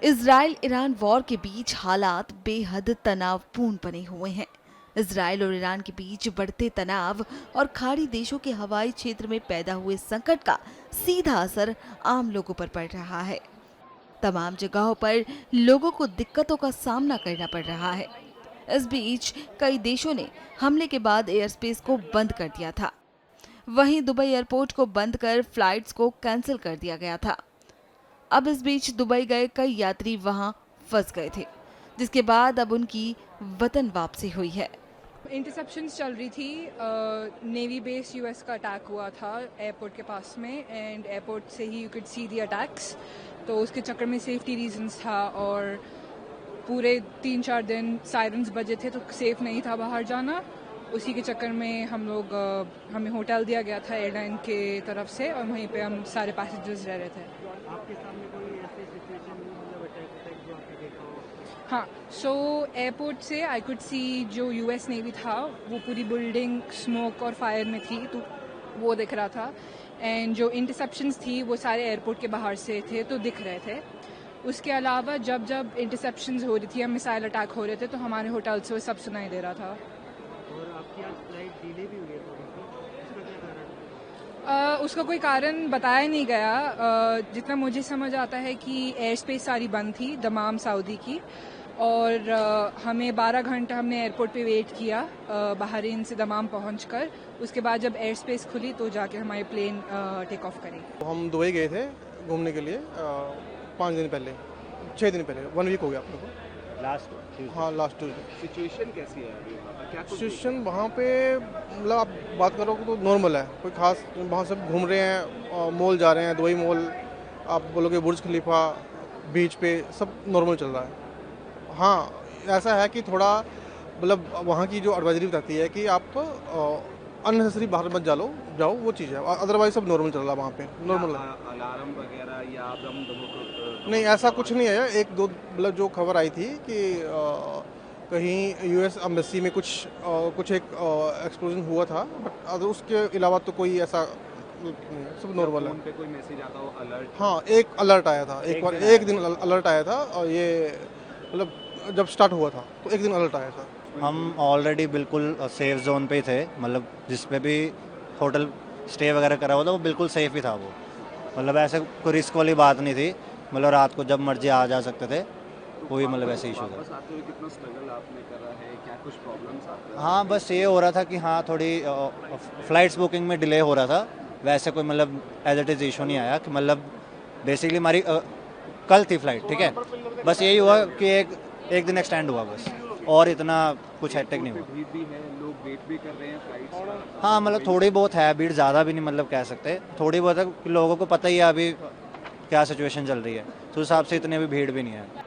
Israel Iran war के बीच हालात बेहद तनावपूर्ण बने हुए हैं। इजराइल और ईरान के बीच बढ़ते तनाव और खाड़ी देशों के हवाई क्षेत्र में पैदा हुए संकट का सीधा असर आम लोगों पर पड़ रहा है। तमाम जगहों पर लोगों को दिक्कतों का सामना करना पड़ रहा है। इस बीच कई देशों ने हमले के बाद एयर स्पेस को बंद कर दिया था। वहीं दुबई एयरपोर्ट को बंद कर फ्लाइट्स को कैंसिल कर दिया गया था। अब इस बीच दुबई गए कई यात्री वहां फंस गए थे, जिसके बाद अब उनकी वतन वापसी हुई है। इंटरसेप्शंस चल रही थी। नेवी बेस यूएस का अटैक हुआ था एयरपोर्ट के पास में, एंड एयरपोर्ट से ही you could see the attacks. तो उसके चक्कर में सेफ्टी रीजंस था, और पूरे 3-4 दिन सायरन्स बजे थे तो सेफ नहीं था बाहर जाना। उसी के चक्कर में हमें होटल दिया गया था एयरलाइन के तरफ से, और वहीं पे हम सारे पैसेंजर्स रह रहे थे। आपके सामने कोई ऐसी सिचुएशन मतलब अटैक जो आपने देखा हो? हाँ, सो एयरपोर्ट से आई कुड सी जो यूएस नेवी था वो पूरी बिल्डिंग स्मोक और फायर में थी, तो वो दिख रहा था। एंड जो इंटरसेप्शंस थी वो सारे एयरपोर्ट के बाहर से थे तो दिख रहे थे। उसके अलावा जब जब इंटरसेप्शंस हो रही थी या मिसाइल अटैक हो रहे थे तो हमारे होटल से वो सब सुनाई दे रहा था। और आपकी आज फ्लाइट डिले भी हुई है थोड़ी सी, इसका क्या कारण है? उसका कोई कारण बताया नहीं गया। जितना मुझे समझ आता है कि एयर स्पेस सारी बंद थी दमाम सऊदी की, और हमें 12 घंटा हमने एयरपोर्ट पे वेट किया बहरीन से दमाम पहुंचकर। उसके बाद जब एयर स्पेस खुली तो जाके हमारे प्लेन टेक ऑफ करी। हम दुबई गए थे घूमने के लिए 5 दिन पहले, 6 दिन पहले, 1 वीक हो गया अपने को। हाँ, लास्ट ट्यूजडे। सिचुएशन कैसी है अभी वहाँ पर? क्या कुछ सिचुएशन वहाँ पे मतलब आप बात करो तो नॉर्मल है, कोई खास। वहाँ सब घूम रहे हैं, मॉल जा रहे हैं, दुबई मॉल, आप बोलोगे बुर्ज खलीफा, बीच पे सब नॉर्मल चल रहा है। हाँ, ऐसा है कि थोड़ा मतलब वहाँ की जो एडवाइजरी बताती है कि आप अननेसेसरी बाहर मत जाओ, वो चीज़ है। अदरवाइज सब नॉर्मल चल रहा है वहाँ पे, नॉर्मल है। अलार्म वगैरह या बम धमाका? नहीं, ऐसा कुछ नहीं है। एक दो मतलब जो खबर आई थी कि कहीं यूएस एम्बेसी में कुछ एक एक्सप्लोजन हुआ था, बट अगर उसके अलावा तो कोई ऐसा नहीं है, सब नॉर्मल है। फोन पे कोई मैसेज आता हो अलर्ट? हाँ, एक अलर्ट आया था, एक दिन अलर्ट आया था, और ये मतलब जब स्टार्ट हुआ था तो एक दिन अलर्ट आया था। हम ऑलरेडी बिल्कुल सेफ जोन पे ही थे, मतलब जिस पे भी होटल स्टे वगैरह करा हुआ था वो बिल्कुल सेफ ही था वो, मतलब ऐसे कोई रिस्क वाली बात नहीं थी। मतलब रात को जब मर्जी आ जा सकते थे, कोई मतलब ऐसे इशू था। वापस आते हुए कितना स्ट्रगल आपने करा है? क्या कुछ प्रॉब्लम्स आते हैं? हाँ, बस ये हो रहा था कि हाँ थोड़ी फ्लाइट्स बुकिंग में डिले हो रहा था। वैसे कोई मतलब एज इट इज़ इशू नहीं आया कि मतलब बेसिकली हमारी कल थी फ्लाइट, ठीक है। बस यही हुआ कि एक दिन एक्सटेंड हुआ बस, और इतना कुछ हेक्टिक नहीं हुआ। भीड़ भी है, लोग वेट भी कर रहे हैं फ्लाइट्स? हाँ, मतलब थोड़ी बहुत है भीड़, ज़्यादा भी नहीं मतलब कह सकते, थोड़ी बहुत है। लोगों को पता ही है अभी क्या सिचुएशन चल रही है, तो उस हिसाब से इतनी अभी भीड़ भी नहीं है।